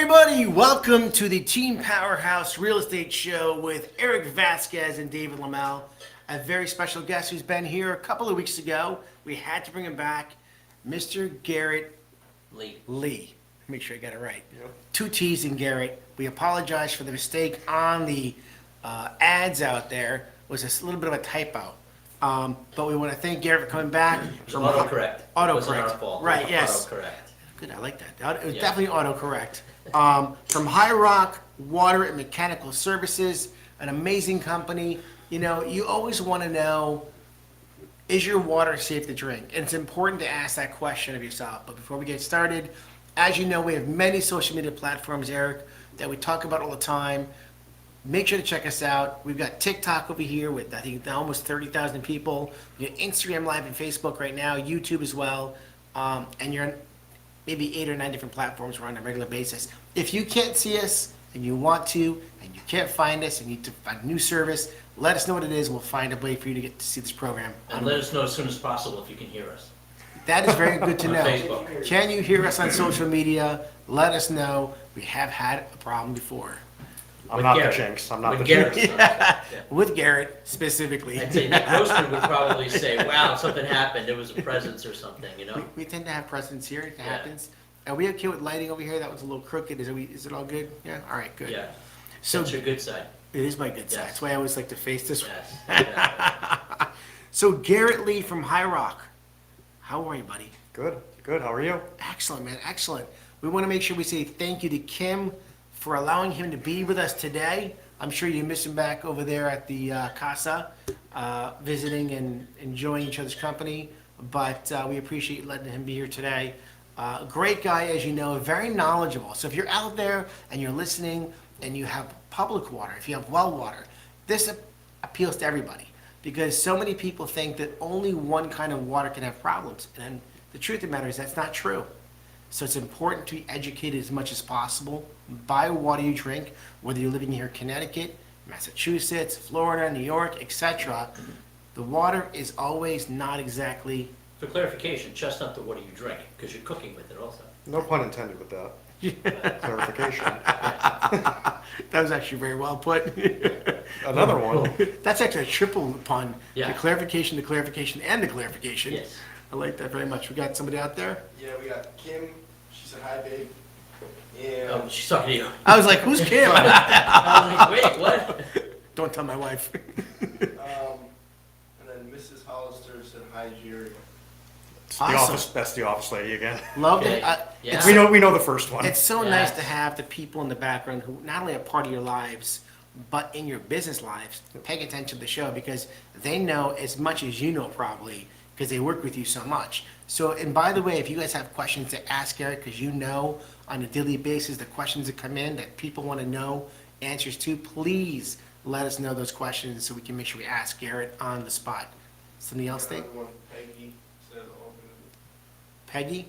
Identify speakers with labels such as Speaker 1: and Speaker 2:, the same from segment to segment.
Speaker 1: everybody, welcome to the Team Powerhouse Real Estate Show with Eric Vasquez and David Lamel. A very special guest who's been here a couple of weeks ago. We had to bring him back, Mr. Garrett Lee. Make sure I got it right.
Speaker 2: Yep.
Speaker 1: Two T's in Garrett. We apologize for the mistake on the ads out there. It was a little bit of a typo. But we want to thank Garrett for coming back.
Speaker 3: It was autocorrect. It wasn't our fault.
Speaker 1: Right, yes.
Speaker 3: Autocorrect.
Speaker 1: Good, I like that. It was definitely autocorrect. From High Rock Water and Mechanical Services, an amazing company. You know, you always want to know, is your water safe to drink? And it's important to ask that question of yourself. But before we get started, as you know, we have many social media platforms, Eric, that we talk about all the time. Make sure to check us out. We've got TikTok over here with, I think, almost 30,000 people. We got Instagram Live and Facebook right now, YouTube as well. And you're on maybe 8 or 9 different platforms we're on a regular basis. If you can't see us and you want to, and you can't find us and you need to find a new service, let us know what it is. We'll find a way for you to get to see this program.
Speaker 3: And let us know as soon as possible if you can hear us.
Speaker 1: That is very good to
Speaker 3: On
Speaker 1: know.
Speaker 3: Facebook.
Speaker 1: Can you hear us on social media? Let us know. We have had a problem before.
Speaker 2: I'm
Speaker 3: With
Speaker 2: not
Speaker 3: Garrett.
Speaker 2: the jinx. I'm not
Speaker 3: With
Speaker 2: the
Speaker 3: Garrett.
Speaker 2: jinx.
Speaker 3: Yeah.
Speaker 1: With Garrett specifically.
Speaker 3: I'd say Nick Grossman would probably say, wow, something happened. There was a presence or something, you know?
Speaker 1: We tend to have presence here. It
Speaker 3: Yeah.
Speaker 1: happens. Are we okay with lighting over here? That was a little crooked. Is it all good? Yeah? All right, good.
Speaker 3: Yeah.
Speaker 1: So
Speaker 3: That's your good side.
Speaker 1: it is my good side.
Speaker 3: Yes.
Speaker 1: That's why I always like to face this way.
Speaker 3: Yes. Exactly.
Speaker 1: So Garrett Lee from High Rock. How are you, buddy?
Speaker 2: Good. How are you?
Speaker 1: Excellent, man. Excellent. We want to make sure we say thank you to Kim for allowing him to be with us today. I'm sure you miss him back over there at the Casa, visiting and enjoying each other's company. But we appreciate letting him be here today. Great guy, as you know, very knowledgeable. So if you're out there and you're listening and you have public water, if you have well water, this appeals to everybody. Because so many people think that only one kind of water can have problems. And the truth of the matter is that's not true. So it's important to be educated as much as possible by water you drink, whether you're living here in Connecticut, Massachusetts, Florida, New York, etc. The water is always not exactly...
Speaker 3: For clarification, chestnut the water you drink, because you're cooking with it also.
Speaker 2: No pun intended with that. Clarification.
Speaker 1: That was actually very well put.
Speaker 2: Another one.
Speaker 1: That's actually a triple pun.
Speaker 3: Yeah.
Speaker 1: The clarification, the clarification, and the clarification.
Speaker 3: Yes.
Speaker 1: I like that very much. We got somebody out there?
Speaker 4: Yeah, we got Kim. She said hi, babe. And
Speaker 3: Oh, she's talking to you.
Speaker 1: I was like, who's Kim?
Speaker 3: I was like, wait, what?
Speaker 1: Don't tell my wife.
Speaker 4: and then Mrs. Hollister said hi, Jerry.
Speaker 2: It's the
Speaker 1: Awesome.
Speaker 2: office. That's the office lady again.
Speaker 1: Loved
Speaker 3: Okay.
Speaker 1: it.
Speaker 3: Yeah.
Speaker 1: It's,
Speaker 2: We know the first one.
Speaker 1: it's so nice
Speaker 3: Yes.
Speaker 1: to have the people in the background who not only are part of your lives, but in your business lives, paying attention to the show because they know as much as you know probably because they work with you so much. So, and by the way, if you guys have questions to ask Eric, because you know on a daily basis the questions that come in that people want to know answers to, please let us know those questions so we can make sure we ask Garrett on the spot. Something else, Dave?
Speaker 4: Another one, Peggy said open
Speaker 1: Peggy?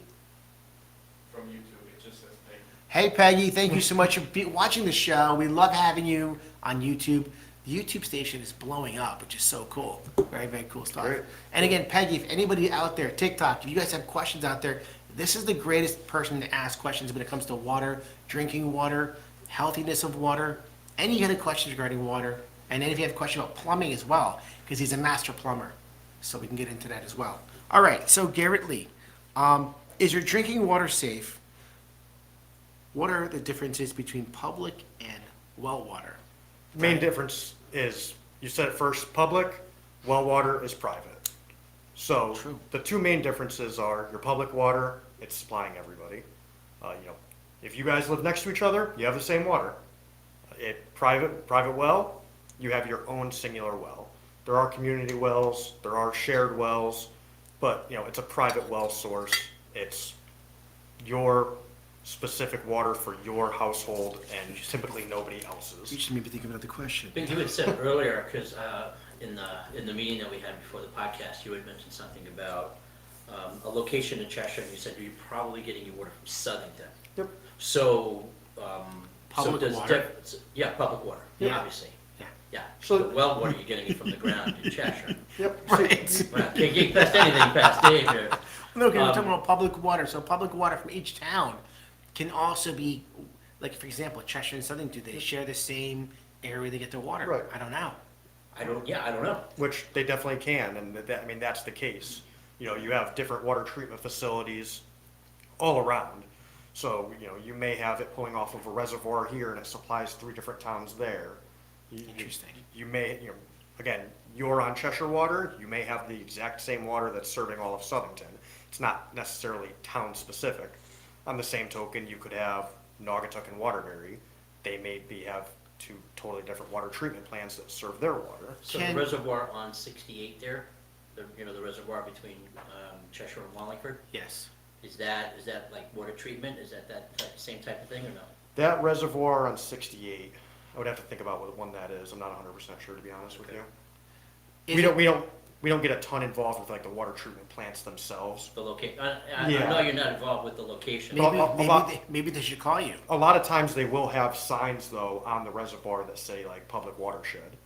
Speaker 4: from YouTube. It just says Peggy.
Speaker 1: Hey Peggy, thank you so much for watching the show. We love having you on YouTube. The YouTube station is blowing up, which is so cool. Very, very cool stuff.
Speaker 2: Great.
Speaker 1: And again, Peggy, if anybody out there, TikTok, if you guys have questions out there, this is the greatest person to ask questions when it comes to water, drinking water, healthiness of water, any kind of questions regarding water. And then if you have a question about plumbing as well, because he's a master plumber. So we can get into that as well. All right, so Garrett Lee, is your drinking water safe? What are the differences between public and well water?
Speaker 2: Main difference is, you said it first, public, well water is private. So
Speaker 1: True.
Speaker 2: the two main differences are your public water, it's supplying everybody. If you guys live next to each other, you have the same water. Private well, you have your own singular well. There are community wells, there are shared wells, but it's a private well source. It's your specific water for your household and typically nobody
Speaker 1: You
Speaker 2: else's.
Speaker 1: should maybe think of another question.
Speaker 3: I think you had said earlier, because in the meeting that we had before the podcast, you had mentioned something about a location in Cheshire, and you said you're probably getting your water from Southington.
Speaker 2: Yep.
Speaker 3: So,
Speaker 1: Public
Speaker 3: so does
Speaker 1: water.
Speaker 3: Yeah, public water,
Speaker 1: Yeah.
Speaker 3: obviously.
Speaker 1: Yeah.
Speaker 3: Yeah,
Speaker 2: So-
Speaker 3: so the well water, you're getting it from the ground in Cheshire.
Speaker 2: Yep.
Speaker 1: Right.
Speaker 3: Well, can't get past anything past Dave here.
Speaker 1: No, okay, we're
Speaker 3: Um,
Speaker 1: talking about public water. So public water from each town can also be like for example, Cheshire and Southern, do they share the same area they get their water?
Speaker 2: Right.
Speaker 1: I don't know.
Speaker 3: I don't know.
Speaker 2: Which they definitely can, and I mean, that's the case. You know, you have different water treatment facilities all around. So, you know, you may have it pulling off of a reservoir here and it supplies 3 different towns there.
Speaker 1: Interesting.
Speaker 2: You may, you know, again, you're on Cheshire Water, you may have the exact same water that's serving all of Southington. It's not necessarily town specific. On the same token, you could have Naugatuck and Waterbury. They have 2 totally different water treatment plants that serve their water.
Speaker 3: So
Speaker 1: Can-
Speaker 3: the reservoir on 68 there, the reservoir between Cheshire and Wallingford,
Speaker 1: Yes.
Speaker 3: is that like water treatment? Is that same type of thing or no?
Speaker 2: That reservoir on 68, I would have to think about what one that is. I'm not 100% sure, to be honest with you.
Speaker 1: Is
Speaker 2: We
Speaker 1: it-
Speaker 2: don't get a ton involved with like the water treatment plants themselves.
Speaker 3: The I
Speaker 2: Yeah.
Speaker 3: know you're not involved with the location.
Speaker 2: No.
Speaker 1: Maybe,
Speaker 2: a lot-
Speaker 1: maybe they should call you.
Speaker 2: A lot of times they will have signs though on the reservoir that say like public watershed.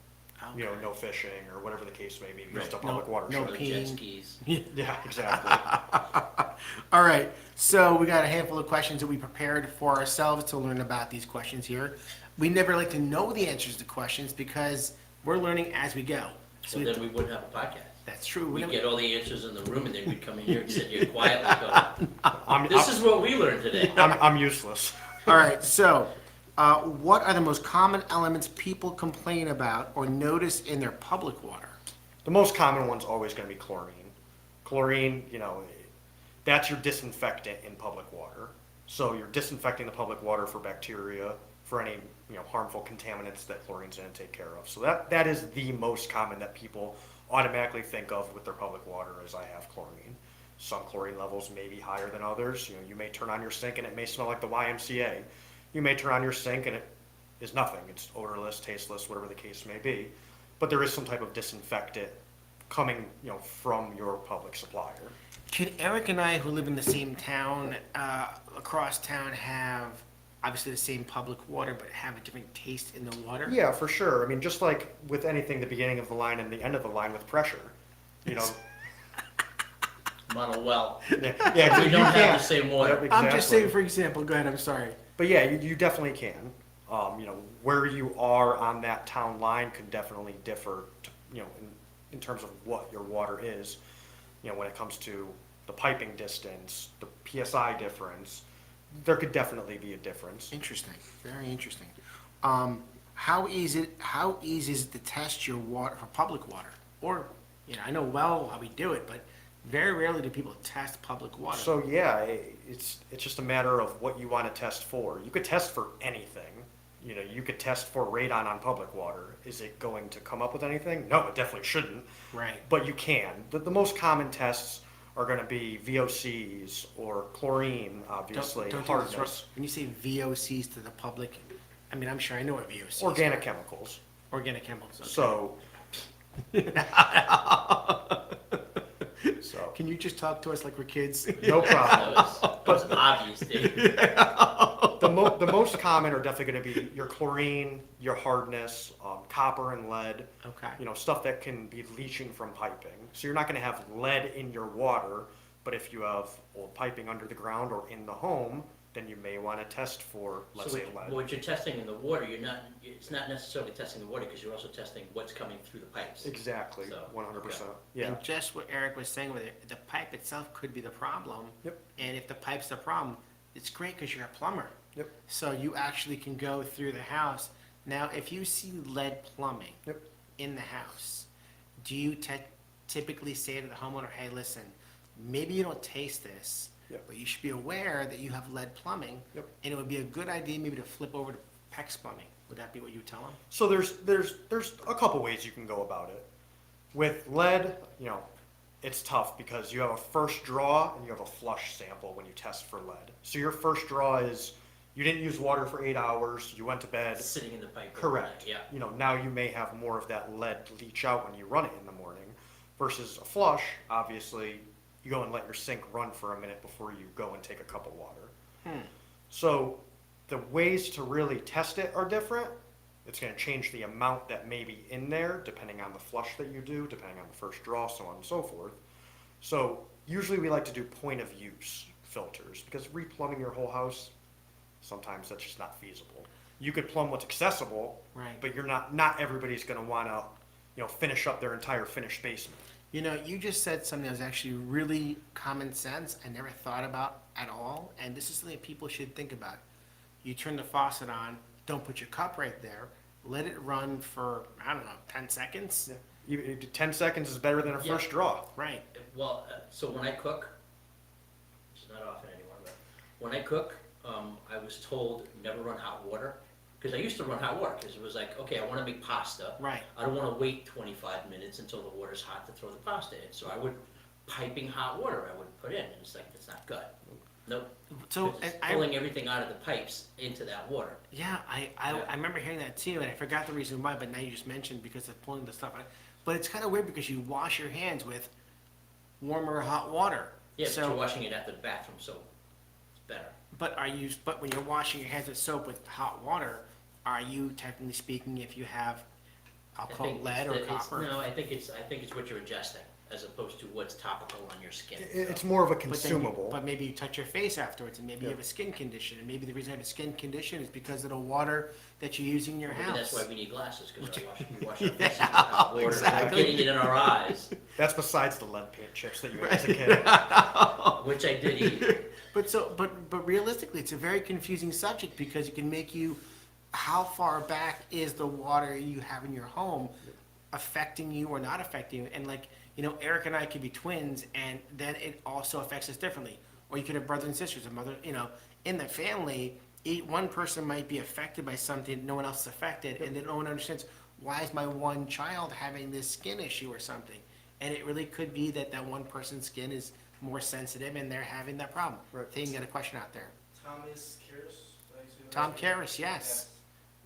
Speaker 2: You know,
Speaker 1: Okay.
Speaker 2: no fishing or whatever the case may be, just a
Speaker 3: Right.
Speaker 2: public
Speaker 1: No-
Speaker 2: watershed.
Speaker 1: no
Speaker 3: Or jet
Speaker 1: peeing.
Speaker 3: skis.
Speaker 2: Yeah, exactly.
Speaker 1: All right, so we got a handful of questions that we prepared for ourselves to learn about these questions here. We never like to know the answers to questions because we're learning as we go. So
Speaker 3: So then we wouldn't have a podcast.
Speaker 1: that's true. We
Speaker 3: We'd
Speaker 1: never-
Speaker 3: get all the answers in the room and then we'd come in here and sit here quietly going, this
Speaker 2: I'm,
Speaker 3: is what we learned today.
Speaker 2: I'm useless.
Speaker 1: All right, so what are the most common elements people complain about or notice in their public water?
Speaker 2: The most common one's always going to be chlorine. Chlorine, you know, that's your disinfectant in public water. So you're disinfecting the public water for bacteria, for any, you know, harmful contaminants that chlorine's going to take care of. So that is the most common that people automatically think of with their public water is I have chlorine. Some chlorine levels may be higher than others. You know, you may turn on your sink and it may smell like the YMCA. You may turn on your sink and it is nothing. It's odorless, tasteless, whatever the case may be. But there is some type of disinfectant coming, you know, from your public supplier.
Speaker 1: Can Eric and I, who live in the same town, across town, have obviously the same public water, but have a different taste in the water?
Speaker 2: Yeah, for sure. I mean, just like with anything, the beginning of the line and the end of the line with pressure, you know.
Speaker 3: I'm on a well.
Speaker 2: Yeah,
Speaker 3: We
Speaker 2: you
Speaker 3: don't have
Speaker 2: can't.
Speaker 3: the same water.
Speaker 2: Yep,
Speaker 1: I'm just
Speaker 2: exactly.
Speaker 1: saying, for example, go ahead, I'm sorry.
Speaker 2: But yeah, you definitely can. You know, where you are on that town line could definitely differ, you know, in terms of what your water is. You know, when it comes to the piping distance, the PSI difference, there could definitely be a difference.
Speaker 1: Interesting, very interesting. How easy is it to test your water for public water? Or, you know, I know well how we do it, but very rarely do people test public water.
Speaker 2: So yeah, it's just a matter of what you want to test for. You could test for anything. You know, you could test for radon on public water. Is it going to come up with anything? No, it definitely shouldn't.
Speaker 1: Right.
Speaker 2: But you can. The most common tests are going to be VOCs or chlorine, obviously,
Speaker 1: Don't
Speaker 2: hardness,
Speaker 1: when you say VOCs to the public, I mean, I'm sure I know what VOCs are.
Speaker 2: organic chemicals.
Speaker 1: Organic chemicals. Okay.
Speaker 2: So, so
Speaker 1: Can you just talk to us like we're kids?
Speaker 2: no problem.
Speaker 3: That was obvious, Dave.
Speaker 2: The most common are definitely going to be your chlorine, your hardness, copper and lead.
Speaker 1: Okay.
Speaker 2: You know, stuff that can be leaching from piping. So you're not going to have lead in your water, but if you have old piping under the ground or in the home, then you may want to test for, let's
Speaker 3: So
Speaker 2: say,
Speaker 3: what-
Speaker 2: lead.
Speaker 3: what you're testing in the water, it's not necessarily testing the water because you're also testing what's coming through the pipes.
Speaker 2: Exactly,
Speaker 3: So,
Speaker 2: 100%.
Speaker 3: okay.
Speaker 2: Yeah.
Speaker 1: And just what Eric was saying with it, the pipe itself could be the problem.
Speaker 2: Yep.
Speaker 1: And if the pipe's the problem, it's great because you're a plumber.
Speaker 2: Yep.
Speaker 1: So you actually can go through the house. Now, if you see lead plumbing
Speaker 2: Yep.
Speaker 1: in the house, do you typically say to the homeowner, hey, listen, maybe you don't taste this,
Speaker 2: Yep.
Speaker 1: but you should be aware that you have lead plumbing.
Speaker 2: Yep.
Speaker 1: And it would be a good idea maybe to flip over to PEX plumbing. Would that be what you would tell them?
Speaker 2: So there's a couple ways you can go about it. With lead, you know, it's tough because you have a first draw and you have a flush sample when you test for lead. So your first draw is you didn't use water for 8 hours, you went to bed.
Speaker 3: Sitting in the pipe.
Speaker 2: Correct.
Speaker 3: Yeah.
Speaker 2: You know, now you may have more of that lead leach out when you run it in the morning versus a flush, obviously, you go and let your sink run for a minute before you go and take a cup of water. So the ways to really test it are different. It's going to change the amount that may be in there depending on the flush that you do, depending on the first draw, so on and so forth. So usually we like to do point of use filters because replumbing your whole house, sometimes that's just not feasible. You could plumb what's accessible,
Speaker 1: Right.
Speaker 2: but you're not everybody's gonna wanna, finish up their entire finished basement.
Speaker 1: You know, you just said something that was actually really common sense. I never thought about at all, and this is something that people should think about. You turn the faucet on, don't put your cup right there, let it run for, I don't know, 10 seconds?
Speaker 2: 10 seconds is better than a
Speaker 3: Yeah.
Speaker 2: first draw.
Speaker 1: Right.
Speaker 3: Well, so when I cook, which is not often anymore, but when I cook, I was told never run hot water. Because I used to run hot water, because it was like, okay, I want to make pasta.
Speaker 1: Right.
Speaker 3: I don't want to wait 25 minutes until the water's hot to throw the pasta in. So I would, piping hot water, I would put in, and it's like, it's not good. Nope.
Speaker 1: So,
Speaker 3: It's
Speaker 1: and
Speaker 3: pulling everything out of the pipes into that water.
Speaker 1: yeah, I remember hearing that too, and I forgot the reason why, but now you just mentioned because of pulling the stuff out. But it's kind of weird because you wash your hands with warm or hot water.
Speaker 3: Yeah, but
Speaker 1: So-
Speaker 3: you're washing it after the bathroom, so it's better.
Speaker 1: But when you're washing your hands with soap with hot water, are you technically speaking, if you have, I'll
Speaker 3: I
Speaker 1: call it
Speaker 3: think
Speaker 1: lead or copper?
Speaker 3: No, I think it's what you're ingesting, as opposed to what's topical on your skin.
Speaker 2: It's more of a
Speaker 1: But then you-
Speaker 2: consumable.
Speaker 1: But maybe you touch your face afterwards, and maybe you
Speaker 2: Yeah.
Speaker 1: have a skin condition, and maybe the reason I have a skin condition is because of the water that you're using in your
Speaker 3: Maybe
Speaker 1: house.
Speaker 3: that's why we need glasses, because we wash our faces with
Speaker 1: Yeah,
Speaker 3: hot water,
Speaker 1: exactly.
Speaker 3: getting it in our eyes,
Speaker 2: That's besides the lead paint chips that you ate as a kid.
Speaker 3: which I did eat.
Speaker 1: But realistically, it's a very confusing subject because it can make you, how far back is the water you have in your home affecting you or not affecting you? And like, Eric and I could be twins, and then it also affects us differently. Or you could have brothers and sisters, a mother, in the family, one person might be affected by something, no one else is affected, and then no one understands, why is my one child having this skin issue or something? And it really could be that one person's skin is more sensitive and they're having that problem.
Speaker 2: Right.
Speaker 1: I think you got a question out there.
Speaker 4: Thomas Karras? did I say that
Speaker 1: Tom
Speaker 4: right?
Speaker 1: Karras, yes.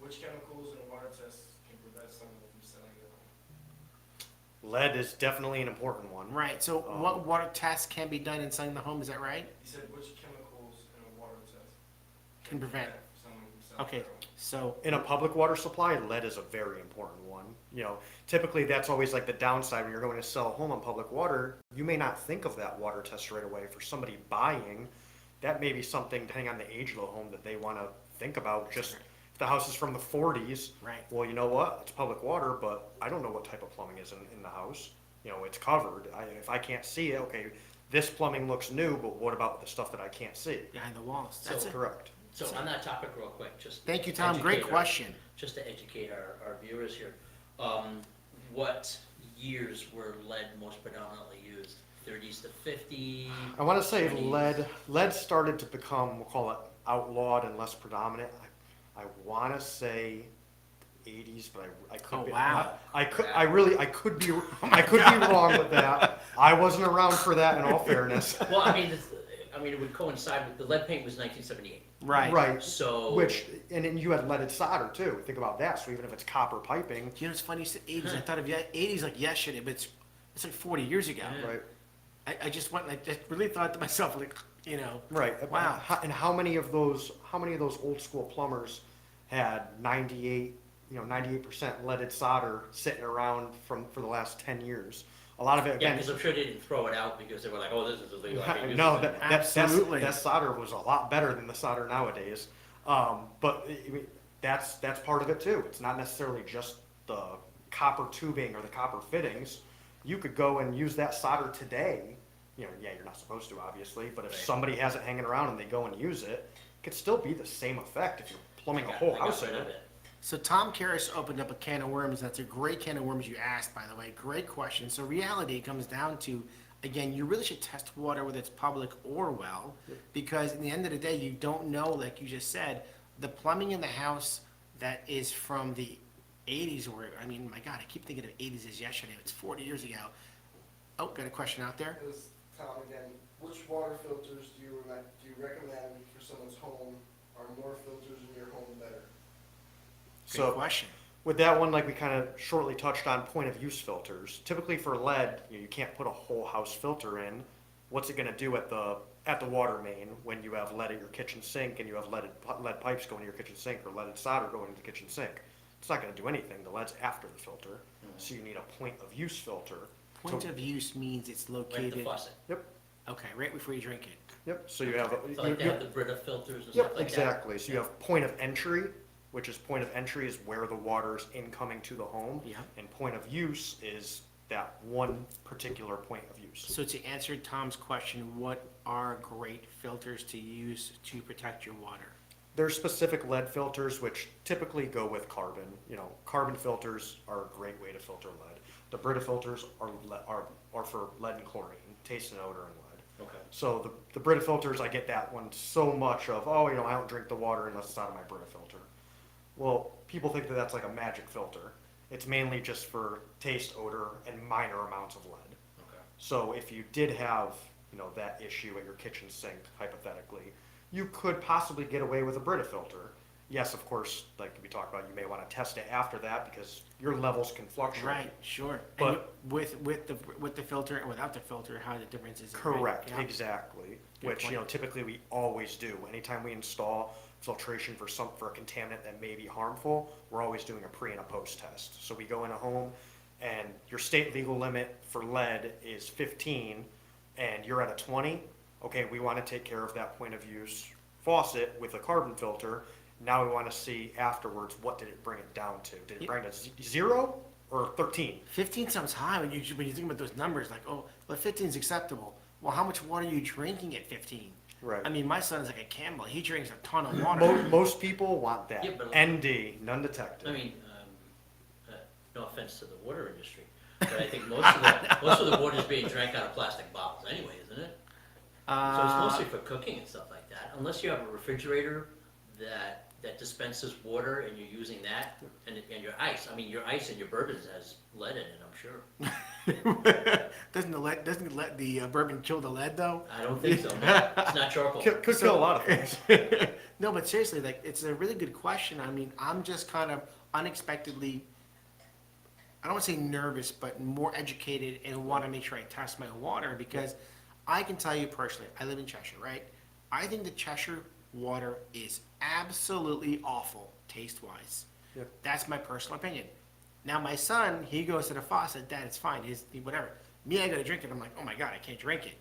Speaker 4: Which chemicals in a water test can prevent someone from selling their home?
Speaker 2: Lead is definitely an important one.
Speaker 1: Right, so what water tests can be done inside the home, is that right?
Speaker 4: He said which chemicals in a water test
Speaker 1: Can prevent.
Speaker 4: someone from selling
Speaker 1: Okay,
Speaker 4: their home?
Speaker 1: so,
Speaker 2: In a public water supply, lead is a very important one. Typically that's always like the downside when you're going to sell a home on public water. You may not think of that water test right away. For somebody buying, that may be something, depending on the age of the home, that they want to think about. Just if the house is from the 40s,
Speaker 1: right,
Speaker 2: well, you know what? It's public water, but I don't know what type of plumbing is in the house. It's covered. If I can't see it, okay, this plumbing looks new, but what about the stuff that I can't see?
Speaker 1: behind the walls,
Speaker 3: So-
Speaker 1: that's it.
Speaker 2: Correct.
Speaker 3: So on that topic real quick, just.
Speaker 1: Thank you,
Speaker 3: to
Speaker 1: Tom, great
Speaker 3: educate our-
Speaker 1: question.
Speaker 3: Just to educate our viewers here, what years were lead most predominantly used? 30s to 50s?
Speaker 2: I want to say
Speaker 3: 20s?
Speaker 2: lead started to become, we'll call it outlawed and less predominant. I want to say 80s, but I could
Speaker 1: Oh,
Speaker 2: be.
Speaker 1: wow.
Speaker 2: I could be wrong with that. I wasn't around for that, in all fairness.
Speaker 3: Well, it would coincide with, the lead paint was 1978,
Speaker 1: Right.
Speaker 2: Right.
Speaker 3: so.
Speaker 2: And then you had leaded solder too. Think about that. So even if it's copper piping,
Speaker 1: You know, it's funny, you said 80s, I thought of 80s like yesterday, but it's like 40 years ago.
Speaker 3: Yeah.
Speaker 2: right?
Speaker 1: I just went, like, just really thought to myself, like,
Speaker 2: Right.
Speaker 1: Wow.
Speaker 2: And how many of those old school plumbers had 98% leaded solder sitting around for the last 10 years? A lot of it,
Speaker 3: Yeah,
Speaker 2: again,
Speaker 3: because I'm sure they didn't throw it out because they were like, oh, this is illegal. I can't use
Speaker 2: no,
Speaker 3: this anymore.
Speaker 1: Absolutely.
Speaker 2: that solder was a lot better than the solder nowadays. But that's part of it too. It's not necessarily just the copper tubing or the copper fittings. You could go and use that solder today. You're not supposed to, obviously, but if
Speaker 3: Right.
Speaker 2: somebody has it hanging around and they go and use it, it could still be the same effect if you're plumbing a whole
Speaker 3: I got
Speaker 2: house in
Speaker 3: rid of
Speaker 2: it.
Speaker 1: So Tom Karras opened up a can of worms. That's a great can of worms you asked, by the way. Great question. So reality comes down to, again, you really should test water whether it's public or well, because in the end of the day, you don't know, like you just said, the plumbing in the house that is from the 80s, or, my God, I keep thinking of 80s as yesterday. It's 40 years ago. Oh, got a question out there?
Speaker 4: It was Tom again. Which water filters do you recommend for someone's home? Are more filters in your home better?
Speaker 1: Great
Speaker 2: So
Speaker 1: question.
Speaker 2: with that one, like we kind of shortly touched on, point of use filters. Typically for lead, you can't put a whole house filter in. What's it going to do at the water main when you have lead at your kitchen sink and you have lead pipes going to your kitchen sink or leaded solder going to the kitchen sink? It's not going to do anything. The lead's after the filter, so you need a point of use filter.
Speaker 1: Point of use means it's
Speaker 3: Right at the
Speaker 1: located,
Speaker 3: faucet.
Speaker 2: Yep.
Speaker 1: okay, right before you drink it.
Speaker 2: Yep, so you have,
Speaker 3: So like they
Speaker 2: you-
Speaker 3: have the Brita filters and
Speaker 2: yep,
Speaker 3: stuff like that?
Speaker 2: exactly. So you have point of entry, which is point of entry is where the water's incoming to the home.
Speaker 1: Yeah.
Speaker 2: And point of use is that one particular point of use.
Speaker 1: So to answer Tom's question, what are great filters to use to protect your water?
Speaker 2: There's specific lead filters which typically go with carbon. You know, carbon filters are a great way to filter lead. The Brita filters are for lead and chlorine, taste and odor and lead.
Speaker 3: Okay.
Speaker 2: So the Brita filters, I get that one so much of, oh, you know, I don't drink the water unless it's out of my Brita filter. Well, people think that that's like a magic filter. It's mainly just for taste, odor, and minor amounts of lead.
Speaker 3: Okay.
Speaker 2: So if you did have, you know, that issue at your kitchen sink, hypothetically, you could possibly get away with a Brita filter. Yes, of course, like we talked about, you may want to test it after that because your levels can fluctuate.
Speaker 1: Right, sure.
Speaker 2: But-
Speaker 1: And with the filter and without the filter, how the difference is? Right?
Speaker 2: Correct,
Speaker 1: Yeah.
Speaker 2: exactly.
Speaker 1: Good
Speaker 2: Which,
Speaker 1: point.
Speaker 2: you know, typically we always do. Anytime we install filtration for a contaminant that may be harmful, we're always doing a pre and a post test. So we go in a home and your state legal limit for lead is 15 and you're at a 20. Okay, we want to take care of that point of use faucet with a carbon filter. Now we want to see afterwards, what did it bring it down to? Did it bring it to 0 or 13?
Speaker 1: 15 sounds high when you think about those numbers, like, oh, well, 15 is acceptable. Well, how much water are you drinking at 15?
Speaker 2: Right.
Speaker 1: I mean, my son's like a camel. He drinks a ton of water.
Speaker 2: Most people want that.
Speaker 3: Yeah, but-
Speaker 2: ND, none detected.
Speaker 3: I mean, no offense to the water industry, but I think most of the water is being drank out of plastic bottles anyway, isn't it? So it's mostly for cooking and stuff like that, unless you have a refrigerator that dispenses water and you're using that, and your ice. I mean, your ice and your bourbons has lead in it, I'm sure.
Speaker 1: Doesn't let the bourbon kill the lead though?
Speaker 3: I don't think so, no. It's not charcoal.
Speaker 2: Could kill a lot of things.
Speaker 1: No, but seriously, like, it's a really good question. I mean, I'm just kind of unexpectedly, I don't want to say nervous, but more educated and want to make sure I test my water because I can tell you personally, I live in Cheshire, right? I think the Cheshire water is absolutely awful taste-wise.
Speaker 2: Yep.
Speaker 1: That's my personal opinion. Now, my son, he goes to the faucet, Dad, it's fine, whatever. Me, I gotta drink it. I'm like, oh my God, I can't drink it.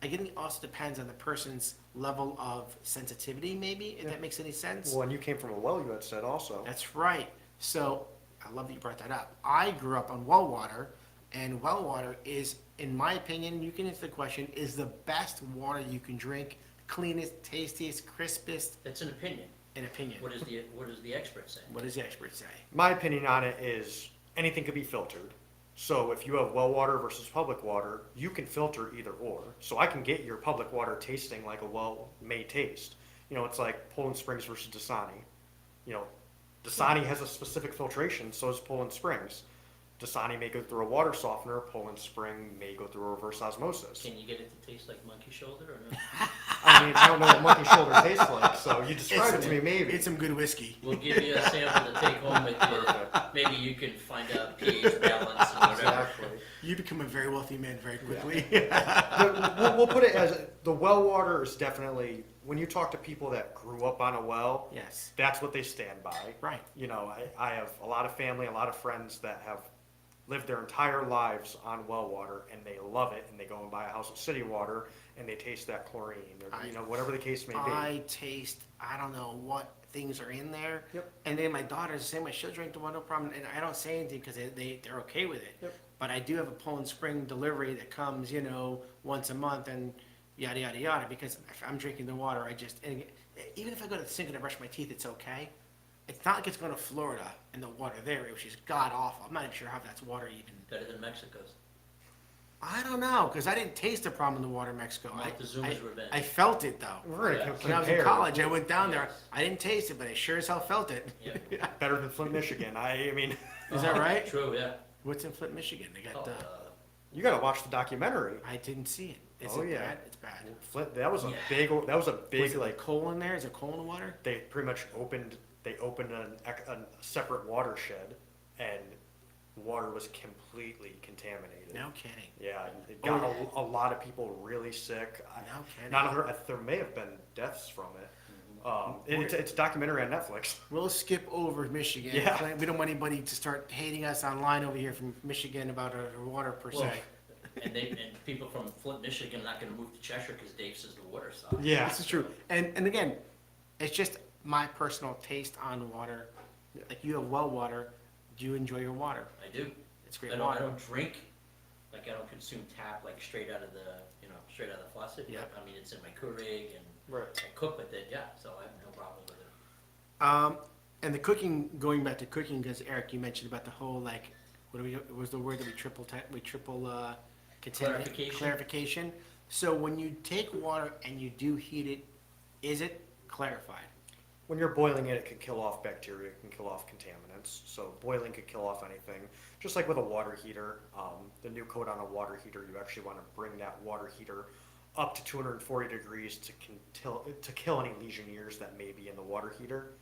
Speaker 1: I think it also depends on the person's level of sensitivity, maybe, if that makes any sense.
Speaker 2: Well, and you came from a well, you had said also.
Speaker 1: That's right. So I love that you brought that up. I grew up on well water, and well water is, in my opinion, you can answer the question, is the best water you can drink, cleanest, tastiest, crispest,
Speaker 3: That's an opinion.
Speaker 1: in opinion.
Speaker 3: What does the expert say?
Speaker 1: What does the expert say?
Speaker 2: My opinion on it is anything could be filtered. So if you have well water versus public water, you can filter either or. So I can get your public water tasting like a well may taste. You know, it's like Poland Springs versus Dasani. You know, Dasani has a specific filtration, so does Poland Springs. Dasani may go through a water softener, Poland Spring may go through a reverse osmosis.
Speaker 3: Can you get it to taste like monkey shoulder or no?
Speaker 2: I mean, I don't know what monkey shoulder tastes like, so you describe it to me maybe.
Speaker 1: It's some good whiskey.
Speaker 3: We'll give you a sample to take home with you. Maybe you can find out pH balance and whatever.
Speaker 2: Exactly.
Speaker 1: You become a very wealthy man very quickly.
Speaker 2: We'll put it as, the well water is definitely, when you talk to people that grew up on a well,
Speaker 1: Yes,
Speaker 2: that's what they stand by.
Speaker 1: right.
Speaker 2: You know, I have a lot of family, a lot of friends that have lived their entire lives on well water and they love it and they go and buy a house of city water and they taste that chlorine or, you know, whatever the case may be.
Speaker 1: I taste, I don't know what things are in there.
Speaker 2: Yep.
Speaker 1: And then my daughter's the same way, she'll drink the water, no problem, and I don't say anything because they're okay with it.
Speaker 2: Yep.
Speaker 1: But I do have a Poland Spring delivery that comes, you know, once a month and yada, yada, yada, because if I'm drinking the water, and even if I go to the sink and I brush my teeth, it's okay. It's not like it's going to Florida and the water there, which is god awful. I'm not even sure how that's water even.
Speaker 3: Better than Mexico's.
Speaker 1: I don't know, because I didn't taste the problem in the water in Mexico.
Speaker 3: Montezuma's revenge.
Speaker 1: I felt it though.
Speaker 2: We're gonna
Speaker 3: Yeah.
Speaker 1: When I was in
Speaker 2: compare.
Speaker 1: college, I went down there.
Speaker 3: Yes.
Speaker 1: I didn't taste it, but I sure as hell felt it.
Speaker 3: Yeah.
Speaker 2: Better than Flint, Michigan. I mean,
Speaker 1: Is that right?
Speaker 3: True, yeah.
Speaker 1: What's in Flint, Michigan? They got.
Speaker 3: Oh,
Speaker 2: you gotta watch the documentary.
Speaker 1: I didn't see it. Is
Speaker 2: Oh,
Speaker 1: it
Speaker 2: yeah.
Speaker 1: bad? It's bad.
Speaker 2: Flint, that was a
Speaker 3: Yeah.
Speaker 2: big,
Speaker 1: Was it
Speaker 2: like,
Speaker 1: coal in there? Is there coal in the water?
Speaker 2: they pretty much opened a separate watershed and the water was completely contaminated.
Speaker 1: No kidding.
Speaker 2: Yeah, it got a lot of people really sick.
Speaker 1: No kidding.
Speaker 2: Not 100, there may have been deaths from it. It's a documentary on Netflix.
Speaker 1: We'll skip over Michigan.
Speaker 2: Yeah.
Speaker 1: We don't want anybody to start hating us online over here from Michigan about our water per
Speaker 3: Well,
Speaker 1: se.
Speaker 3: And people from Flint, Michigan are not gonna move to Cheshire because Dave says the water sucks.
Speaker 2: Yeah.
Speaker 1: This is true. And again, it's just my personal taste on water.
Speaker 2: Yeah.
Speaker 1: Like you have well water. Do you enjoy your water?
Speaker 3: I do.
Speaker 1: It's great
Speaker 3: I don't
Speaker 1: water.
Speaker 3: drink, like I don't consume tap, like straight out of the, straight out of the faucet.
Speaker 1: Yeah.
Speaker 3: I mean, it's in my Keurig and
Speaker 2: Right.
Speaker 3: I cook with it, yeah, so I have no problem with it.
Speaker 1: And the cooking, going back to cooking, because Eric, you mentioned about the whole like, what was the word that we triple
Speaker 3: Clarification.
Speaker 1: clarification. So when you take water and you do heat it, is it clarified?
Speaker 2: When you're boiling it, it can kill off bacteria, it can kill off contaminants. So boiling could kill off anything. Just like with a water heater, the new code on a water heater, you actually want to bring that water heater up to 240 degrees to kill any legionnaires that may be in the water heater.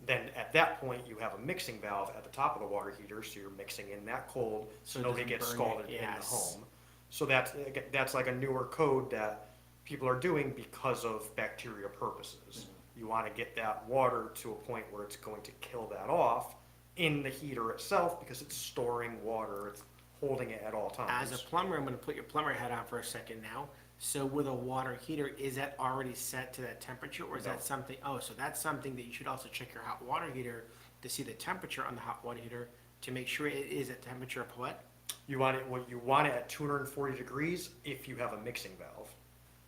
Speaker 2: Then at that point, you have a mixing valve at the top of the water heater, so you're mixing in that cold,
Speaker 1: So
Speaker 2: so
Speaker 1: it
Speaker 2: nobody
Speaker 1: doesn't
Speaker 2: gets
Speaker 1: burn
Speaker 2: scalded
Speaker 1: it,
Speaker 2: in the
Speaker 1: yes.
Speaker 2: home. So that's like a newer code that people are doing because of bacteria purposes. You want to get that water to a point where it's going to kill that off in the heater itself because it's storing water, it's holding it at all times.
Speaker 1: As a plumber, I'm gonna put your plumber hat on for a second now. So with a water heater, is that already set to that temperature, or is
Speaker 2: No.
Speaker 1: that something, so that's something that you should also check your hot water heater to see the temperature on the hot water heater to make sure it is at temperature of what?
Speaker 2: You want it at 240 degrees if you have a mixing valve.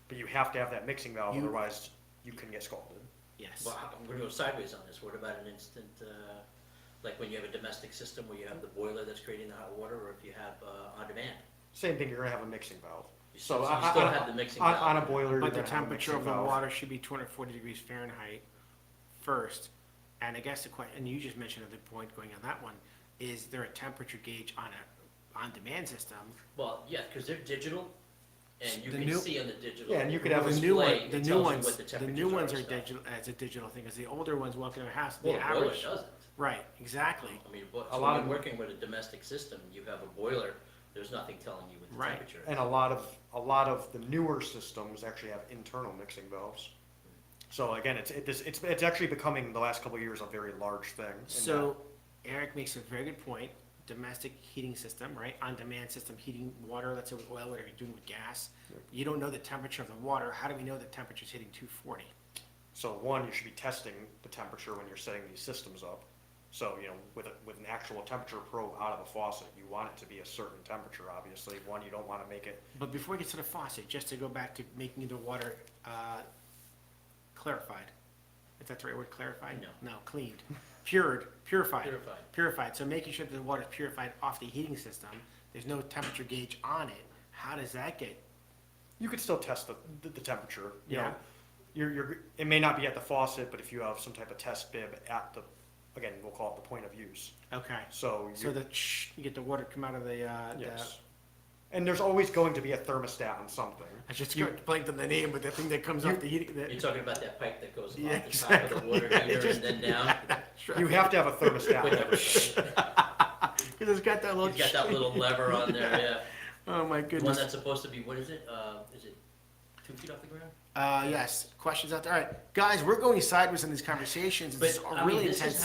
Speaker 2: But you have to have that mixing valve,
Speaker 1: You-
Speaker 2: otherwise you can get scalded.
Speaker 1: Yes.
Speaker 3: Well, I'm gonna go sideways on this. What about an instant, like when you have a domestic system where you have the boiler that's creating the hot water, or if you have on demand?
Speaker 2: Same thing, you're gonna have a mixing valve.
Speaker 3: You still have the mixing valve.
Speaker 2: On a boiler, you're
Speaker 1: But the
Speaker 2: gonna have a
Speaker 1: temperature
Speaker 2: mixing
Speaker 1: of the
Speaker 2: valve.
Speaker 1: water should be 240 degrees Fahrenheit first. And I guess the question, and you just mentioned the point going on that one, is there a temperature gauge on a on-demand system?
Speaker 3: Well, yeah, because they're digital, and you
Speaker 1: The
Speaker 3: can
Speaker 1: new-
Speaker 3: see on the digital.
Speaker 2: Yeah, and you could have
Speaker 1: Well,
Speaker 2: a
Speaker 1: the new
Speaker 3: display,
Speaker 1: one,
Speaker 3: it
Speaker 1: the new
Speaker 3: tells you
Speaker 1: ones,
Speaker 3: what the
Speaker 1: the new
Speaker 3: temperatures
Speaker 1: ones
Speaker 3: are
Speaker 1: are
Speaker 3: and stuff.
Speaker 1: digital, as a digital thing, because the older ones walk in our house,
Speaker 3: Well,
Speaker 1: the
Speaker 3: the boiler
Speaker 1: average.
Speaker 3: doesn't.
Speaker 1: Right, exactly.
Speaker 3: I mean,
Speaker 2: A
Speaker 3: so
Speaker 2: lot
Speaker 3: when
Speaker 2: of-
Speaker 3: working with a domestic system, you have a boiler, there's nothing telling you what the
Speaker 1: Right.
Speaker 3: temperature is.
Speaker 2: And a lot of the newer systems actually have internal mixing valves. So again, it's actually becoming, the last couple of years, a very large thing. in
Speaker 1: So Eric makes a very good point. Domestic heating system, right? On-demand system, heating water, let's say with oil, whatever you're doing with gas.
Speaker 2: Yep.
Speaker 1: You don't know the temperature of the water. How do we know the temperature's hitting 240?
Speaker 2: So one, you should be testing the temperature when you're setting these systems up. So, with an actual temperature probe out of the faucet, you want it to be a certain temperature, obviously. One, you don't want to make it,
Speaker 1: But before we get to the faucet, just to go back to making the water clarified. If that's the right word, clarified?
Speaker 3: No.
Speaker 1: No, cleaned. Purified.
Speaker 3: Purified.
Speaker 1: Purified. So making sure that the water's purified off the heating system, there's no temperature gauge on it. How does that get?
Speaker 2: you could still test the temperature. You
Speaker 1: Yeah.
Speaker 2: know, it may not be at the faucet, but if you have some type of test bib at the, again, we'll call it the point of use.
Speaker 1: Okay.
Speaker 2: So
Speaker 1: So you get the water come out of the,
Speaker 2: yes. And there's always going to be a thermostat on something.
Speaker 1: I just blanked on the name, but the thing that comes off the heating.
Speaker 3: You're talking about that pipe that goes
Speaker 1: Yeah,
Speaker 3: off the top of the water
Speaker 1: exactly.
Speaker 3: heater and then down?
Speaker 2: You have to have a thermostat.
Speaker 3: With everything.
Speaker 1: Because it's got that little.
Speaker 3: He's got that little lever on there, yeah.
Speaker 1: Oh, my
Speaker 3: The one
Speaker 1: goodness.
Speaker 3: that's supposed to be, what is it? Is it 2 feet off the ground?
Speaker 1: Yes, questions out there. All right, guys, we're going sideways in these conversations. This is
Speaker 3: But,
Speaker 1: really
Speaker 3: this
Speaker 1: intense.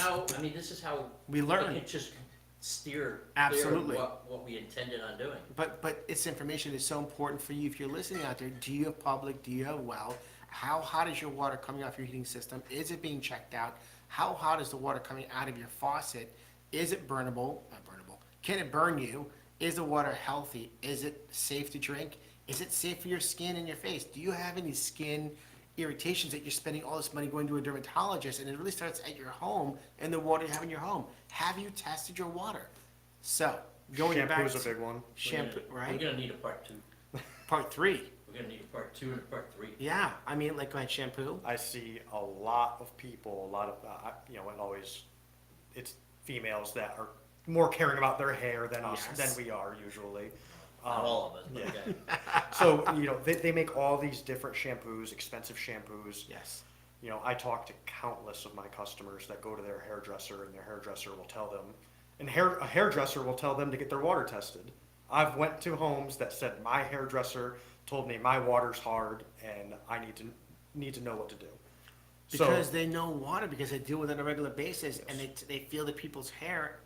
Speaker 3: is how
Speaker 1: We learn.
Speaker 3: we can just steer
Speaker 1: Absolutely.
Speaker 3: clear of what we intended on doing.
Speaker 1: But it's information that's so important for you. If you're listening out there, do you have public? Do you have well? How hot is your water coming off your heating system? Is it being checked out? How hot is the water coming out of your faucet? Is it burnable? Not burnable. Can it burn you? Is the water healthy? Is it safe to drink? Is it safe for your skin and your face? Do you have any skin irritations that you're spending all this money going to a dermatologist, and it really starts at your home and the water you have in your home? Have you tested your water? So, going back
Speaker 2: Shampoo's
Speaker 1: to
Speaker 2: a big one.
Speaker 1: shampoo,
Speaker 3: We're
Speaker 1: right?
Speaker 3: gonna need a part 2.
Speaker 1: Part 3.
Speaker 3: We're gonna need a part 2 and a part 3.
Speaker 1: Yeah, I mean, like, go ahead, shampoo.
Speaker 2: I see a lot of people, and always, it's females that are more caring about their hair than us,
Speaker 1: Yes.
Speaker 2: than we are usually.
Speaker 3: Not all of us, but
Speaker 2: yeah.
Speaker 3: okay.
Speaker 2: So, they make all these different shampoos, expensive shampoos.
Speaker 1: Yes.
Speaker 2: I talk to countless of my customers that go to their hairdresser, and their hairdresser will tell them, a hairdresser will tell them to get their water tested. I've went to homes that said my hairdresser told me my water's hard and I need to know what to do.
Speaker 1: Because they know water, because they deal with it on a regular basis, and they feel that people's hair.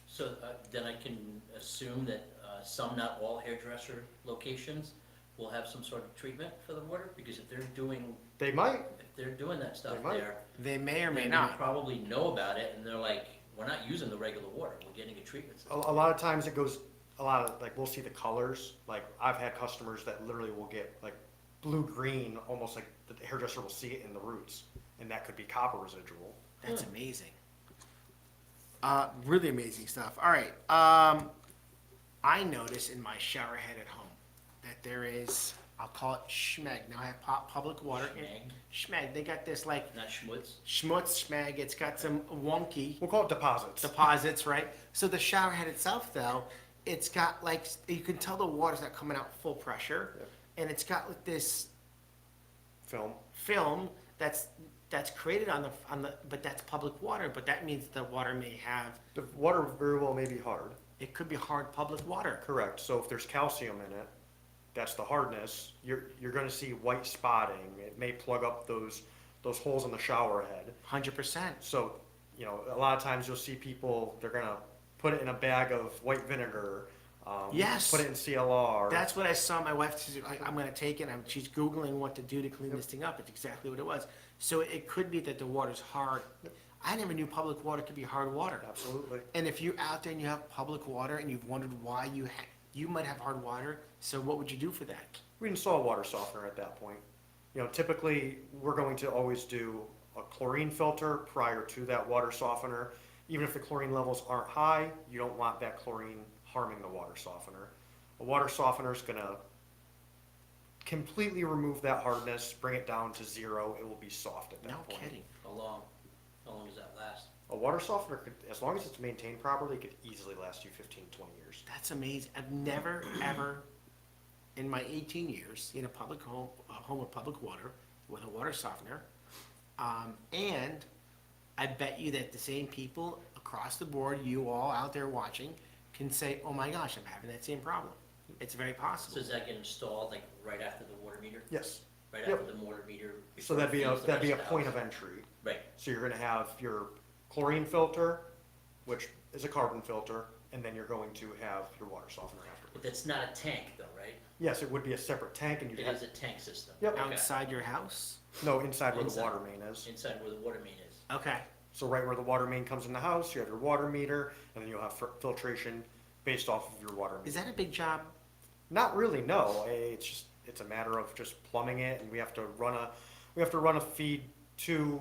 Speaker 3: So then I can assume that some, not all hairdresser locations will have some sort of treatment for the water, because if they're doing,
Speaker 2: They might,
Speaker 3: that stuff
Speaker 2: They might.
Speaker 3: there,
Speaker 1: They may or may
Speaker 3: then
Speaker 1: not.
Speaker 3: they probably know about it, and they're like, we're not using the regular water, we're getting a treatment
Speaker 2: a
Speaker 3: system.
Speaker 2: lot of times it goes, a lot of, like, we'll see the colors, like, I've had customers that literally will get, like, blue-green, almost like the hairdresser will see it in the roots, and that could be copper residual.
Speaker 1: That's amazing. Really amazing stuff. All right. I notice in my shower head at home that there is, I'll call it schmeg. Now I have public water. Schmeg. They got this like
Speaker 3: Not schmutz.
Speaker 1: schmutz schmeg. It's got some wonky
Speaker 2: We'll call it deposits.
Speaker 1: deposits, right? So the shower head itself, though, it's got like, you can tell the water's not coming out full pressure.
Speaker 2: Yep.
Speaker 1: And it's got like this
Speaker 2: Film.
Speaker 1: film that's created on the, but that's public water, but that means the water may have,
Speaker 2: The water very well may be hard.
Speaker 1: it could be hard public water.
Speaker 2: Correct. So if there's calcium in it, that's the hardness. You're going to see white spotting. It may plug up those holes in the shower head.
Speaker 1: 100%.
Speaker 2: So, a lot of times you'll see people, they're going to put it in a bag of white vinegar.
Speaker 1: Yes.
Speaker 2: Put it in CLR.
Speaker 1: That's what I saw my wife, she's like, I'm gonna take it, she's Googling what to do to clean this thing up, it's exactly what it was. So it could be that the water's hard. I never knew public water could be hard water.
Speaker 2: Absolutely.
Speaker 1: And if you're out there and you have public water and you've wondered why you might have hard water, so what would you do for that?
Speaker 2: We install a water softener at that point. Typically, we're going to always do a chlorine filter prior to that water softener. Even if the chlorine levels aren't high, you don't want that chlorine harming the water softener. A water softener is going to completely remove that hardness, bring it down to 0. It will be soft at that
Speaker 1: No
Speaker 2: point.
Speaker 1: kidding.
Speaker 3: How long does that last?
Speaker 2: A water softener, could, as long as it's maintained properly, could easily last you 15, 20 years.
Speaker 1: That's amazing. I've never, ever, in my 18 years, in a public home, a home with public water, with a water softener, and I bet you that the same people across the board, you all out there watching, can say, oh my gosh, I'm having that same problem. It's very
Speaker 3: So
Speaker 1: possible.
Speaker 3: does that get installed like right after the water meter?
Speaker 2: Yes.
Speaker 3: Right
Speaker 2: Yep.
Speaker 3: after the water meter?
Speaker 2: So
Speaker 3: before it feeds the
Speaker 2: that'd be a
Speaker 3: rest of the
Speaker 2: point of
Speaker 3: house?
Speaker 2: entry.
Speaker 3: Right,
Speaker 2: So you're going to have your chlorine filter, which is a carbon filter, and then you're going to have your water softener
Speaker 3: but
Speaker 2: afterwards.
Speaker 3: that's not a tank though, right?
Speaker 2: Yes, it would be a separate tank, and you'd
Speaker 3: It
Speaker 2: have
Speaker 3: is a tank system.
Speaker 2: Yep.
Speaker 3: Okay.
Speaker 1: Outside your house?
Speaker 2: no inside where the
Speaker 3: Inside.
Speaker 2: water main is.
Speaker 3: Inside where the water main is.
Speaker 1: Okay.
Speaker 2: So right where the water main comes in the house, you have your water meter, and then you'll have filtration based off of your water meter.
Speaker 1: Is that a big job?
Speaker 2: Not really, no. It's a matter of just plumbing it, and we have to run a feed to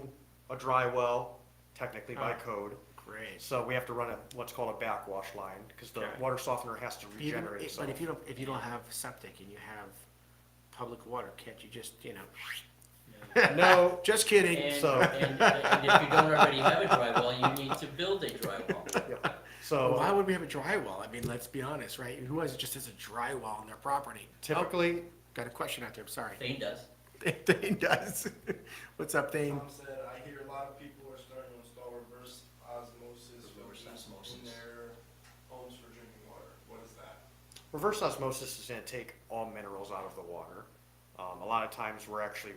Speaker 2: a dry well, technically by
Speaker 1: Oh.
Speaker 2: code.
Speaker 1: Great.
Speaker 2: So we have to run what's called a backwash line because the
Speaker 1: Okay.
Speaker 2: water softener has to regenerate
Speaker 1: But
Speaker 2: itself.
Speaker 1: if you don't have septic and you have public water, can't you just,
Speaker 2: No,
Speaker 1: just kidding.
Speaker 3: And,
Speaker 2: So-
Speaker 3: and if you don't already have a dry well, you need to build a dry well.
Speaker 2: yeah.
Speaker 1: Well, why
Speaker 2: So
Speaker 1: would we have a dry well? I mean, let's be honest, right? Who has just as a dry well on their property?
Speaker 2: typically,
Speaker 1: Oh, got a question out there, I'm sorry.
Speaker 3: Thane does.
Speaker 1: Thane does. What's up, Thane?
Speaker 4: Tom said, I hear a lot of people are starting to install reverse osmosis
Speaker 3: Reverse
Speaker 4: filters
Speaker 3: osmosis.
Speaker 4: in their homes for drinking water. What is that?
Speaker 2: reverse osmosis is going to take all minerals out of the water. A lot of times we're actually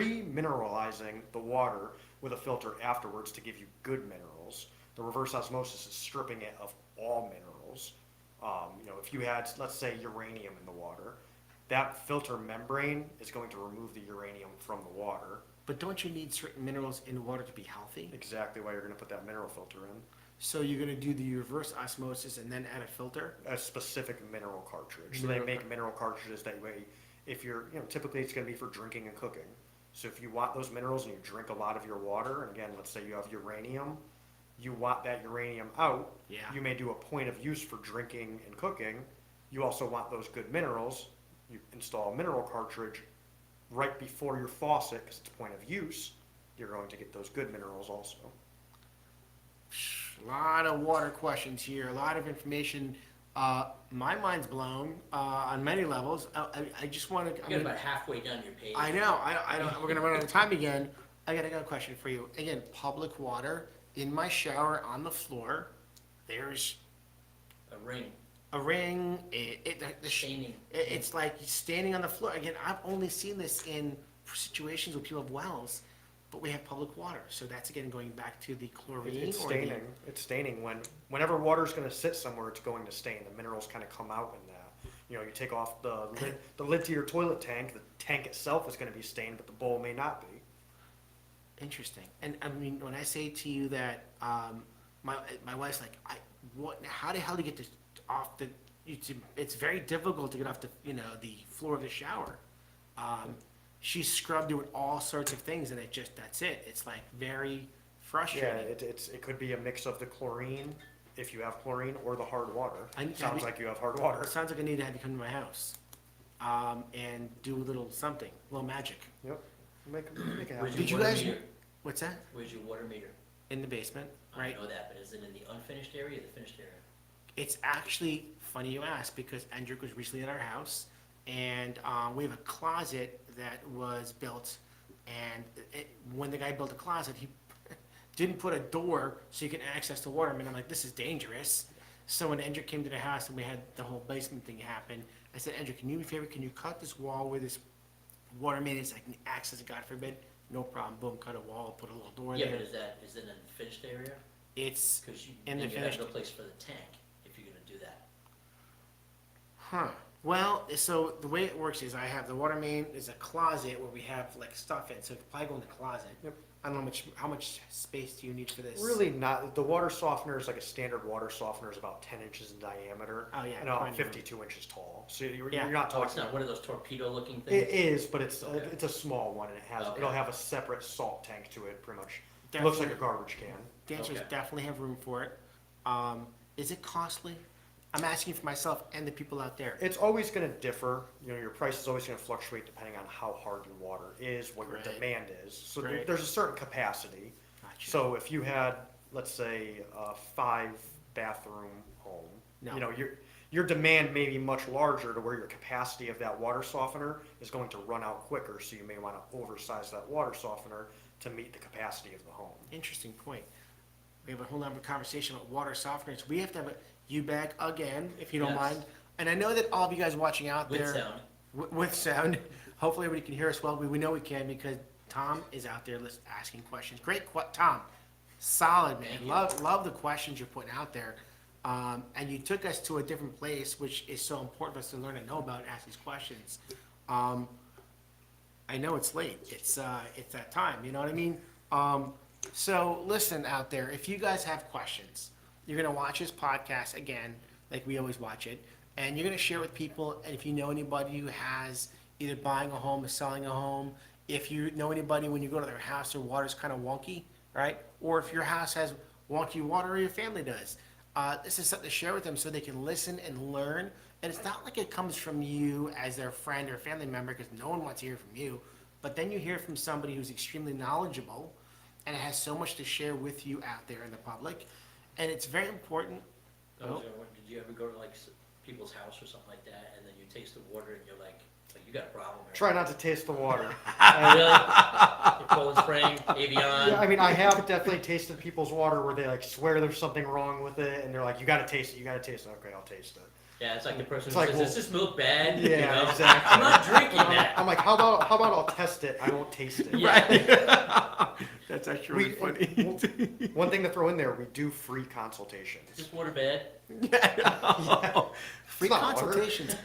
Speaker 2: remineralizing the water with a filter afterwards to give you good minerals. The reverse osmosis is stripping it of all minerals. If you had, let's say, uranium in the water, that filter membrane is going to remove the uranium from the water.
Speaker 1: But don't you need certain minerals in water to be healthy?
Speaker 2: Exactly why you're going to put that mineral filter in.
Speaker 1: So you're gonna do the reverse osmosis and then add a filter?
Speaker 2: A specific mineral cartridge. So they
Speaker 1: Mineral
Speaker 2: make mineral cartridges that way. If you're, typically it's going to be for drinking and cooking. So if you want those minerals and you drink a lot of your water, and again, let's say you have uranium, you want that uranium out.
Speaker 1: Yeah.
Speaker 2: You may do a point of use for drinking and cooking. You also want those good minerals. You install a mineral cartridge right before your faucet because it's point of use. You're going to get those good minerals also.
Speaker 1: A lot of water questions here, a lot of information. My mind's blown on many levels. I just want to.
Speaker 3: You're about halfway down your page.
Speaker 1: I know. I don't. We're gonna run out of time again. I got a question for you. Again, public water in my shower on the floor. There's
Speaker 3: A ring,
Speaker 1: a ring.
Speaker 3: staining.
Speaker 1: It's like standing on the floor. Again, I've only seen this in situations where people have wells. but we have public water. So that's again going back to the chlorine.
Speaker 2: It's
Speaker 1: or the-
Speaker 2: staining. It's staining. Whenever water's going to sit somewhere, it's going to stain. The minerals kind of come out in that. You know, you take off the lid to your toilet tank. The tank itself is going to be stained, but the bowl may not be.
Speaker 1: Interesting. And I mean, when I say to you that my wife's like, what? How the hell do you get this off the? It's very difficult to get off the the floor of the shower. She scrubbed it with all sorts of things, and that's it. It's like very
Speaker 2: Yeah,
Speaker 1: frustrating.
Speaker 2: it could be a mix of the chlorine, if you have chlorine, or the hard water.
Speaker 1: I need to
Speaker 2: Sounds
Speaker 1: have
Speaker 2: like you have hard water.
Speaker 1: It sounds like I need to have you come to my house and do a little something, a little magic.
Speaker 2: Yep. Make it
Speaker 3: Where's
Speaker 2: happen.
Speaker 3: your
Speaker 1: Did you
Speaker 3: water
Speaker 1: guys?
Speaker 3: meter?
Speaker 1: What's that?
Speaker 3: Where's your water meter?
Speaker 1: In the basement,
Speaker 3: I
Speaker 1: right?
Speaker 3: know that, but is it in the unfinished area or the finished area?
Speaker 1: It's actually funny you ask because Andrew was recently at our house, and we have a closet that was built, and when the guy built the closet, he didn't put a door so you can access the water. I mean, I'm like, this is dangerous. So when Andrew came to the house and we had the whole basement thing happen, I said, Andrew, can you do me a favor? Can you cut this wall where this water main is? I can access it, God forbid. No problem. Boom, cut a wall, put a little door
Speaker 3: Yeah,
Speaker 1: there.
Speaker 3: but is it in the finished area?
Speaker 1: It's
Speaker 3: Because
Speaker 1: In the
Speaker 3: you have
Speaker 1: finished-
Speaker 3: no place for the tank if you're gonna do that.
Speaker 1: Huh. Well, so the way it works is I have the water main is a closet where we have like stuff in, so it could probably go in the closet.
Speaker 2: Yep.
Speaker 1: I don't know how much space do you need for this?
Speaker 2: Really not. The water softener is like a standard water softener is about 10 inches in diameter.
Speaker 1: Oh, yeah,
Speaker 2: And about
Speaker 1: probably.
Speaker 2: 52 inches tall. So you're
Speaker 1: Yeah.
Speaker 2: not
Speaker 3: Oh, it's
Speaker 2: talking.
Speaker 3: not one of those torpedo-looking things?
Speaker 2: It is, but it's
Speaker 3: Okay.
Speaker 2: it's a small one, and
Speaker 3: Okay.
Speaker 2: it'll have a separate salt tank to it. Pretty much, it looks like a garbage can.
Speaker 1: The answer is
Speaker 3: Okay.
Speaker 1: definitely have room for it. Is it costly? I'm asking for myself and the people out there.
Speaker 2: It's always going to differ. You know, your price is always going to fluctuate depending on how hard your water is, what your
Speaker 1: Right.
Speaker 2: demand is. So
Speaker 1: Right.
Speaker 2: there's a certain capacity.
Speaker 1: Gotcha.
Speaker 2: So if you had, let's say, a 5-bathroom home,
Speaker 1: No.
Speaker 2: you know, your demand may be much larger to where your capacity of that water softener is going to run out quicker. So you may want to oversize that water softener to meet the capacity of the home.
Speaker 1: Interesting point. We have a whole other conversation about water softeners. We have to have a U-bag again, if you don't
Speaker 3: Yes.
Speaker 1: mind. And I know that all of you guys watching out
Speaker 3: With
Speaker 1: there.
Speaker 3: sound.
Speaker 1: With sound. Hopefully everybody can hear us well. We know we can because Tom is out there asking questions. Great, Tom. Solid, man.
Speaker 3: Thank you.
Speaker 1: Love the questions you're putting out there. And you took us to a different place, which is so important for us to learn and know about and ask these questions. I know it's late. It's that time. You know what I mean? So listen out there. If you guys have questions, you're gonna watch this podcast again, like we always watch it, and you're gonna share with people. And if you know anybody who has either buying a home or selling a home, if you know anybody when you go to their house, their water's kind of wonky, right? Or if your house has wonky water, or your family does, this is something to share with them so they can listen and learn. And it's not like it comes from you as their friend or family member, because no one wants to hear from you. But then you hear from somebody who's extremely knowledgeable and has so much to share with you out there in the public. And it's very important.
Speaker 3: Did you ever go to like people's house or something like that, and then you taste the water and you're like you got a problem? Or
Speaker 2: Try not to taste the water.
Speaker 3: Really? You're Poland Spring, Avion.
Speaker 2: Yeah, I mean, I have definitely tasted people's water where they like swear there's something wrong with it, and they're like, "You got to taste it. You got to taste it." Okay, I'll taste it.
Speaker 3: Yeah, it's like the person
Speaker 2: It's
Speaker 3: who
Speaker 2: like,
Speaker 3: says,
Speaker 2: well-
Speaker 3: "Is this milk bad?"
Speaker 2: Yeah,
Speaker 3: You know?
Speaker 2: exactly.
Speaker 3: I'm not drinking that.
Speaker 2: I'm like, how about I'll test it? I won't taste it.
Speaker 3: Yeah.
Speaker 1: That's actually really funny.
Speaker 2: One thing to throw in there, we do free consultations.
Speaker 3: Is this water bad?
Speaker 1: Free
Speaker 2: It's not water.
Speaker 1: consultations.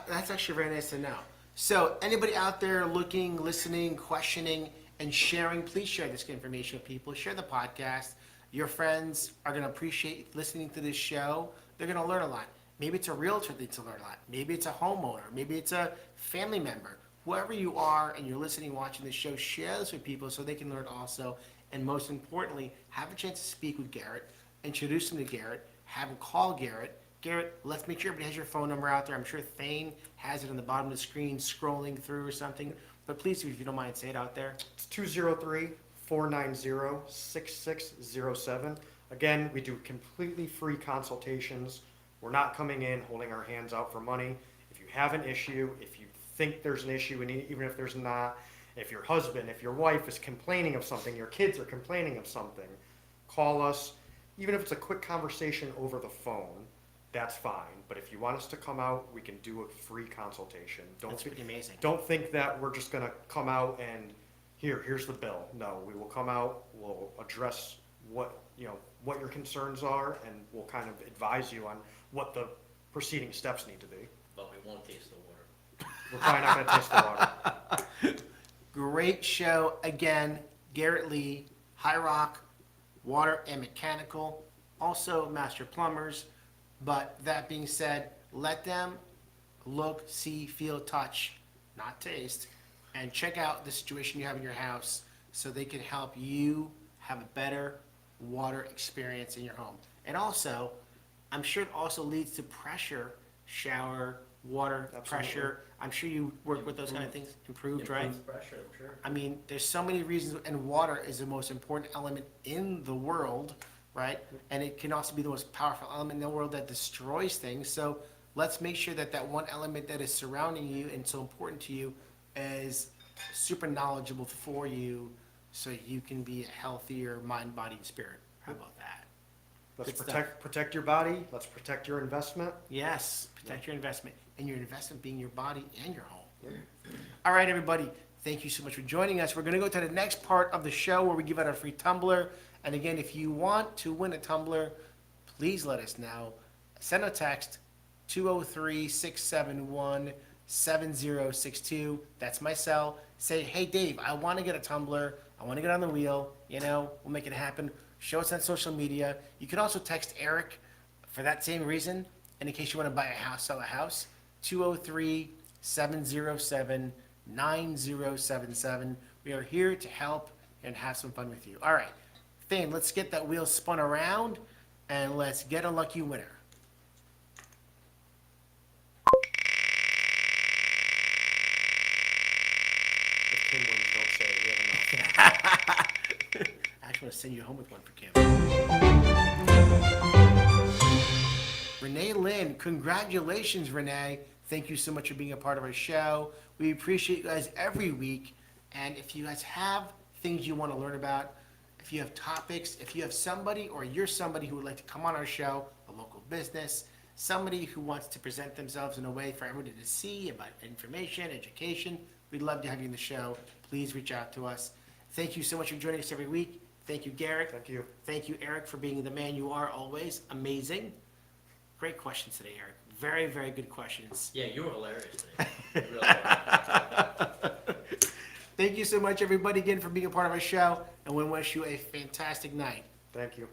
Speaker 1: That's actually very nice to know. So anybody out there looking, listening, questioning, and sharing, please share this information with people. Share the podcast. Your friends are going to appreciate listening to this show. They're going to learn a lot. Maybe it's a realtor that needs to learn a lot. Maybe it's a homeowner. Maybe it's a family member. Whoever you are and you're listening, watching this show, share this with people so they can learn also. And most importantly, have a chance to speak with Garrett, introduce them to Garrett, have them call Garrett. Garrett, let's make sure everybody has your phone number out there. I'm sure Thane has it on the bottom of the screen, scrolling through or something. But please, if you don't mind, say it out there.
Speaker 2: It's 203-490-6607. Again, we do completely free consultations. We're not coming in holding our hands out for money. If you have an issue, if you think there's an issue, and even if there's not, if your husband, if your wife is complaining of something, your kids are complaining of something, call us. Even if it's a quick conversation over the phone, that's fine. But if you want us to come out, we can do a free consultation.
Speaker 1: That's pretty amazing.
Speaker 2: Don't think that we're just going to come out and here's the bill. No, we will come out, we'll address what, what your concerns are, and we'll kind of advise you on what the proceeding steps need to be.
Speaker 3: But we won't taste the water.
Speaker 2: We're probably not gonna taste the water.
Speaker 1: Great show. Again, Garrett Lee, High Rock, Water and Mechanical, also Master Plumbers. But that being said, let them look, see, feel, touch, not taste, and check out the situation you have in your house so they can help you have a better water experience in your home. And also, I'm sure it also leads to pressure, shower, water,
Speaker 2: Absolutely.
Speaker 1: pressure. I'm sure you work with those kind of things, improved, right?
Speaker 3: Improves pressure, I'm sure.
Speaker 1: I mean, there's so many reasons, and water is the most important element in the world, right? And it can also be the most powerful element in the world that destroys things. So let's make sure that that one element that is surrounding you and so important to you is super knowledgeable for you, so you can be a healthier mind, body, and spirit. How about that?
Speaker 2: Let's
Speaker 1: Good stuff.
Speaker 2: protect your body, let's protect your investment.
Speaker 1: Yes, protect your investment, and your investment being your body and your home. All right, everybody, thank you so much for joining us. We're going to go to the next part of the show where we give out our free tumbler. And again, if you want to win a tumbler, please let us know. Send a text 203-671-7062. That's my cell. Say, hey, Dave, I want to get a tumbler. I want to get on the wheel. We'll make it happen. Show us on social media. You can also text Eric for that same reason. And in case you want to buy a house, sell a house, 203-707-9077. We are here to help and have some fun with you. All right, Thane, let's get that wheel spun around and let's get a lucky winner.
Speaker 2: If Kim wins, don't say it. We have enough.
Speaker 1: I actually want to send you home with one for Kim. Renee Lynn, congratulations, Renee. Thank you so much for being a part of our show. We appreciate you guys every week. And if you guys have things you want to learn about, if you have topics, if you have somebody or you're somebody who would like to come on our show, a local business, somebody who wants to present themselves in a way for everybody to see about information, education, we'd love to have you in the show. Please reach out to us. Thank you so much for joining us every week. Thank you, Garrett.
Speaker 2: Thank you.
Speaker 1: Thank you, Eric, for being the man you are always. Amazing. Great questions today, Eric. Very, very good questions.
Speaker 3: Yeah, you were hilarious today. Really hilarious.
Speaker 1: Thank you so much, everybody, again, for being a part of our show, and we wish you a fantastic night.
Speaker 2: Thank you.